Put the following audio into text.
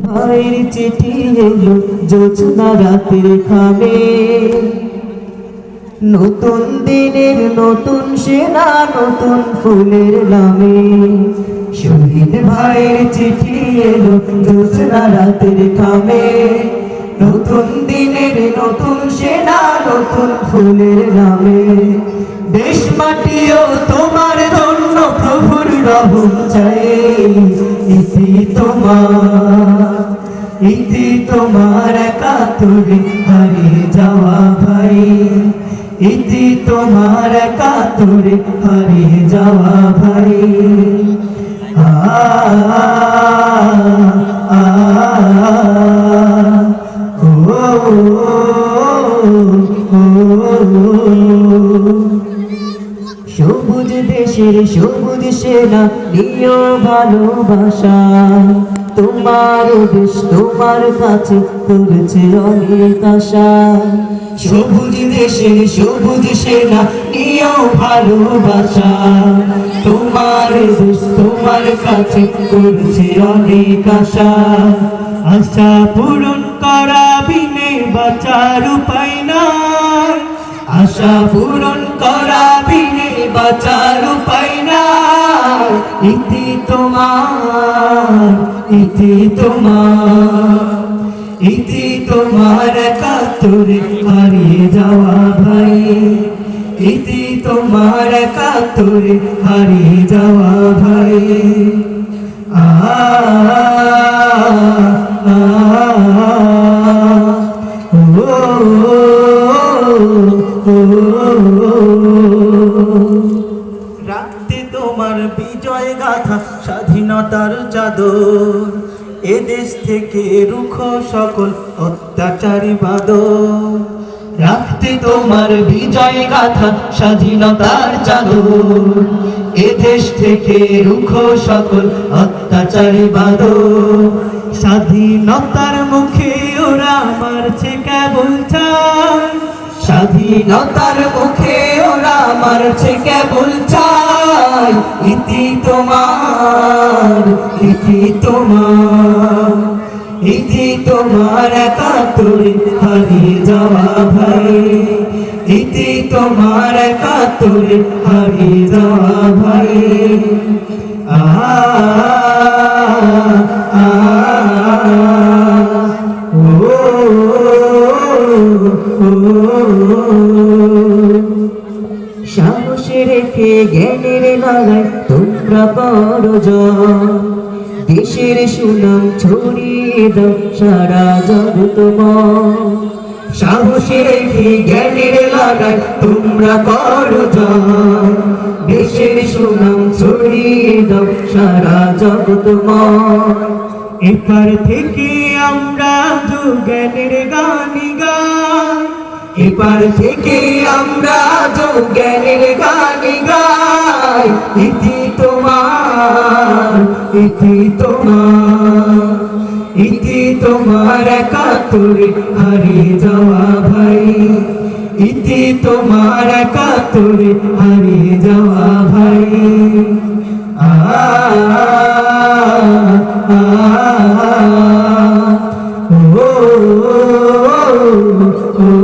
ভাইয়ের চিঠি এলো জোছনা রাতের খামে, নতুন দিনের নতুন সেনা নতুন ফুলের নামে। শহীদ ভাইয়ের চিঠি এলো জোছনা রাতের খামে, নতুন দিনের নতুন সেনা নতুন ফুলের নামে। দেশ মাটিও তোমার জন্য প্রভুর রহম চাই, ইতি তোমার একাত্তরে হারিয়ে যাওয়া ভাই, ইতি তোমার একাত্তরে হারিয়ে যাওয়া ভাই। আ আ সবুজ দেশের সবুজ সেনা নিও ভালোবাসা, তোমার দেশ তোমার কাছে করেছে অনেক আশা। সবুজ দেশের সবুজ সেনা নিও ভালোবাসা, তোমার দেশ তোমার কাছে করেছে অনেক আশা। আশা পূরণ করা বিনে বাঁচার উপায় নাই, আশা পূরণ করা বিনে বাঁচার উপায় নাই। ইতি তোমার, ইতি তোমার, ইতি তোমার একাত্তরে হারিয়ে যাওয়া ভাই, ইতি তোমার একাত্তরে হারিয়ে যাওয়া ভাই। আ আ রাখতে তোমার বিজয় গাথা স্বাধীনতার চাদর, এদেশ থেকে রুখো সকল অত্যাচারী বাদর। রাখতে তোমার বিজয় গাথা স্বাধীনতার চাদর, এদেশ থেকে রুখো সকল অত্যাচারী বাদর। স্বাধীনতার মুখে ওরা মারছে কেবল ছাই, স্বাধীনতার মুখে ওরা মারছে কেবল ছাই। ইতি তোমার, ইতি তোমার, ইতি তোমার একাত্তরে হারিয়ে যাওয়া ভাই, ইতি তোমার একাত্তরে হারিয়ে যাওয়া ভাই। আ আ সাহস রেখে জ্ঞানের লড়াই তোমরা করো জয়, দেশের সুনাম ছড়িয়ে দাও সারা জগৎময়। সাহস রেখে জ্ঞানের লড়াই তোমরা করো জয়, দেশের সুনাম ছড়িয়ে দাও সারা জগৎময়। এপার থেকে আমরা জ্ঞানের গানি গাই, এপার থেকে আমরা জ্ঞানের গানি গাই। ইতি তোমার, ইতি তোমার, ইতি তোমার একাত্তরে হারিয়ে যাওয়া ভাই, ইতি তোমার একাত্তরে হারিয়ে যাওয়া ভাই। আ আ ও ও